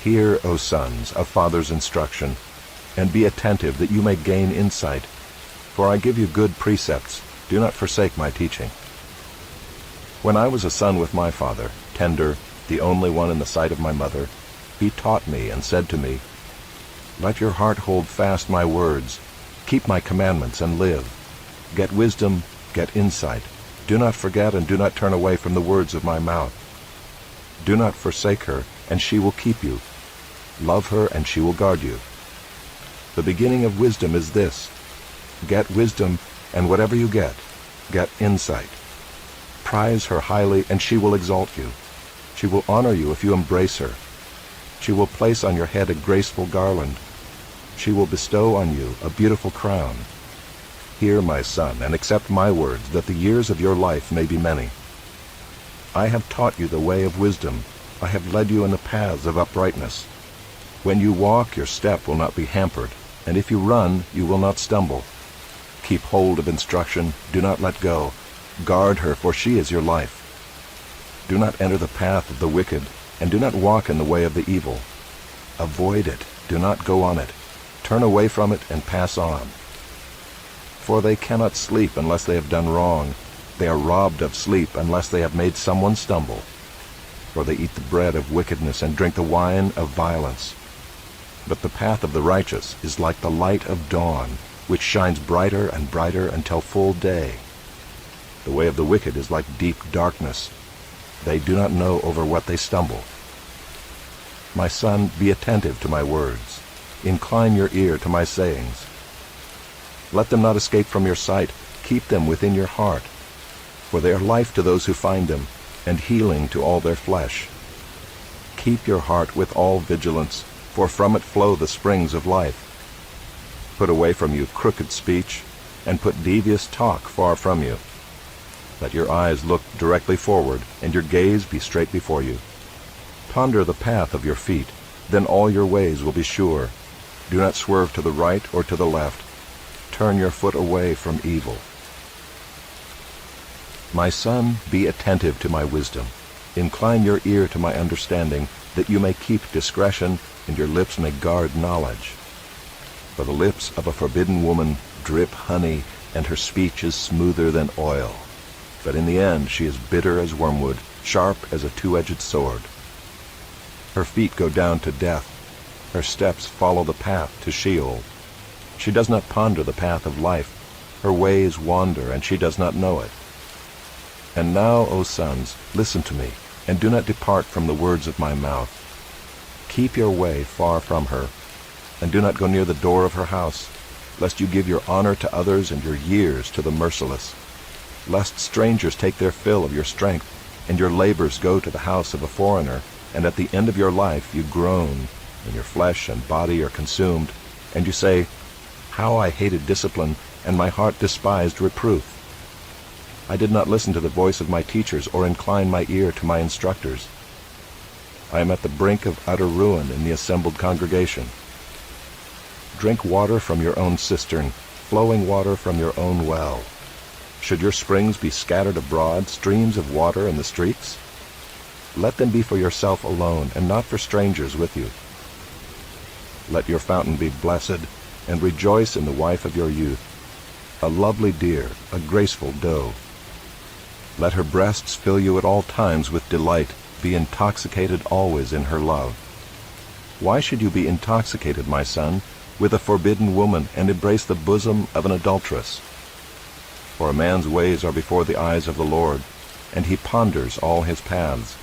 Hear, O sons, a father's instruction, and be attentive that you may gain insight. For I give you good precepts. Do not forsake my teaching. When I was a son with my father, tender, the only one in the sight of my mother, he taught me and said to me, Let your heart hold fast my words. Keep my commandments and live. Get wisdom, get insight. Do not forget and do not turn away from the words of my mouth. Do not forsake her, and she will keep you. Love her, and she will guard you. The beginning of wisdom is this: get wisdom, and whatever you get insight. Prize her highly, and she will exalt you. She will honor you if you embrace her. She will place on your head a graceful garland. She will bestow on you a beautiful crown. Hear, my son, and accept my words, that the years of your life may be many. I have taught you the way of wisdom. I have led you in the paths of uprightness. When you walk, your step will not be hampered, and if you run, you will not stumble. Keep hold of instruction. Do not let go. Guard her, for she is your life. Do not enter the path of the wicked, and do not walk in the way of the evil. Avoid it. Do not go on it. Turn away from it and pass on. For they cannot sleep unless they have done wrong. They are robbed of sleep unless they have made someone stumble. For they eat the bread of wickedness and drink the wine of violence. But the path of the righteous is like the light of dawn, which shines brighter and brighter until full day. The way of the wicked is like deep darkness. They do not know over what they stumble. My son, be attentive to my words. Incline your ear to my sayings. Let them not escape from your sight. Keep them within your heart. For they are life to those who find them, and healing to all their flesh. Keep your heart with all vigilance, for from it flow the springs of life. Put away from you crooked speech, and put devious talk far from you. Let your eyes look directly forward, and your gaze be straight before you. Ponder the path of your feet, then all your ways will be sure. Do not swerve to the right or to the left. Turn your foot away from evil. My son, be attentive to my wisdom. Incline your ear to my understanding, that you may keep discretion, and your lips may guard knowledge. For the lips of a forbidden woman drip honey, and her speech is smoother than oil. But in the end she is bitter as wormwood, sharp as a two-edged sword. Her feet go down to death. Her steps follow the path to Sheol. She does not ponder the path of life. Her ways wander, and she does not know it. And now, O sons, listen to me, and do not depart from the words of my mouth. Keep your way far from her, and do not go near the door of her house, lest you give your honor to others and your years to the merciless, lest strangers take their fill of your strength, and your labors go to the house of a foreigner, and at the end of your life you groan, and your flesh and body are consumed, and you say, How I hated discipline, and my heart despised reproof. I did not listen to the voice of my teachers or incline my ear to my instructors. I am at the brink of utter ruin in the assembled congregation. Drink water from your own cistern, flowing water from your own well. Should your springs be scattered abroad, streams of water in the streets? Let them be for yourself alone, and not for strangers with you. Let your fountain be blessed, and rejoice in the wife of your youth, a lovely deer, a graceful doe. Let her breasts fill you at all times with delight, be intoxicated always in her love. Why should you be intoxicated, my son, with a forbidden woman, and embrace the bosom of an adulteress? For a man's ways are before the eyes of the Lord, and he ponders all his paths.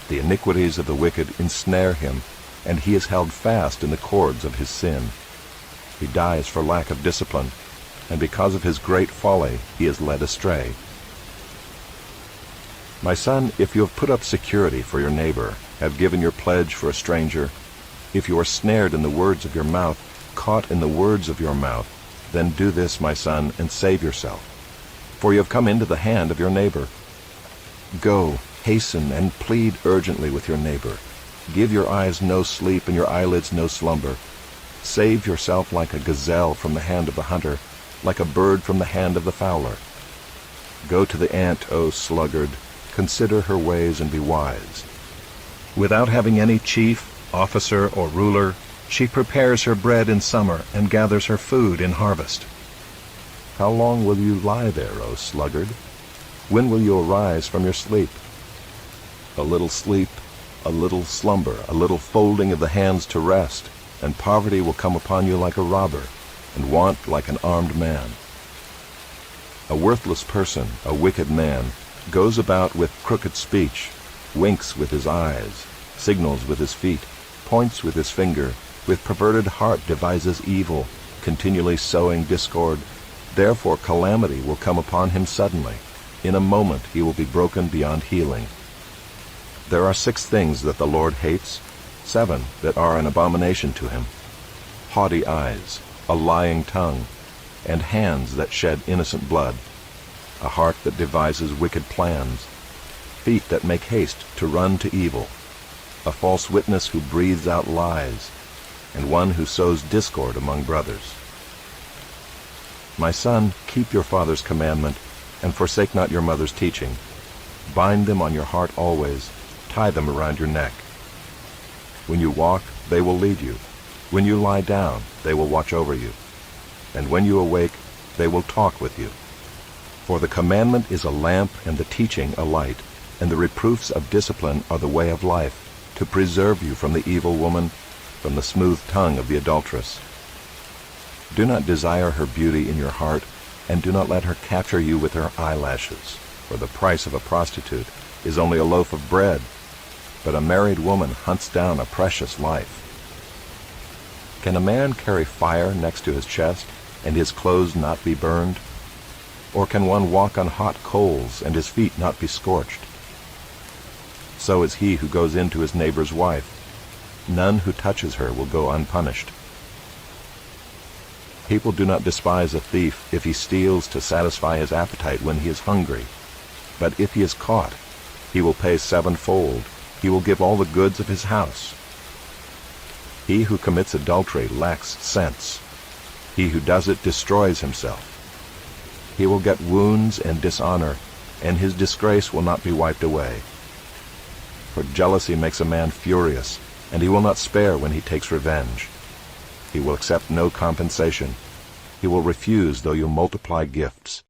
The iniquities of the wicked ensnare him, and he is held fast in the cords of his sin. He dies for lack of discipline, and because of his great folly he is led astray. My son, if you have put up security for your neighbor, have given your pledge for a stranger, if you are snared in the words of your mouth, caught in the words of your mouth, then do this, my son, and save yourself. For you have come into the hand of your neighbor. Go, hasten, and plead urgently with your neighbor. Give your eyes no sleep, and your eyelids no slumber. Save yourself like a gazelle from the hand of the hunter, like a bird from the hand of the fowler. Go to the ant, O sluggard. Consider her ways and be wise. Without having any chief, officer, or ruler, she prepares her bread in summer and gathers her food in harvest. How long will you lie there, O sluggard? When will you arise from your sleep? A little sleep, a little slumber, a little folding of the hands to rest, and poverty will come upon you like a robber, and want like an armed man. A worthless person, a wicked man, goes about with crooked speech, winks with his eyes, signals with his feet, points with his finger, with perverted heart devises evil, continually sowing discord. Therefore calamity will come upon him suddenly. In a moment he will be broken beyond healing. There are 6 things that the Lord hates, 7 that are an abomination to him: haughty eyes, a lying tongue, and hands that shed innocent blood, a heart that devises wicked plans, feet that make haste to run to evil, a false witness who breathes out lies, and one who sows discord among brothers. My son, keep your father's commandment, and forsake not your mother's teaching. Bind them on your heart always, tie them around your neck. When you walk, they will lead you. When you lie down, they will watch over you. And when you awake, they will talk with you. For the commandment is a lamp, and the teaching a light, and the reproofs of discipline are the way of life, to preserve you from the evil woman, from the smooth tongue of the adulteress. Do not desire her beauty in your heart, and do not let her capture you with her eyelashes, for the price of a prostitute is only a loaf of bread, but a married woman hunts down a precious life. Can a man carry fire next to his chest, and his clothes not be burned? Or can one walk on hot coals, and his feet not be scorched? So is he who goes in to his neighbor's wife. None who touches her will go unpunished. People do not despise a thief if he steals to satisfy his appetite when he is hungry. But if he is caught, he will pay 7-fold. He will give all the goods of his house. He who commits adultery lacks sense. He who does it destroys himself. He will get wounds and dishonor, and his disgrace will not be wiped away. For jealousy makes a man furious, and he will not spare when he takes revenge. He will accept no compensation. He will refuse though you multiply gifts.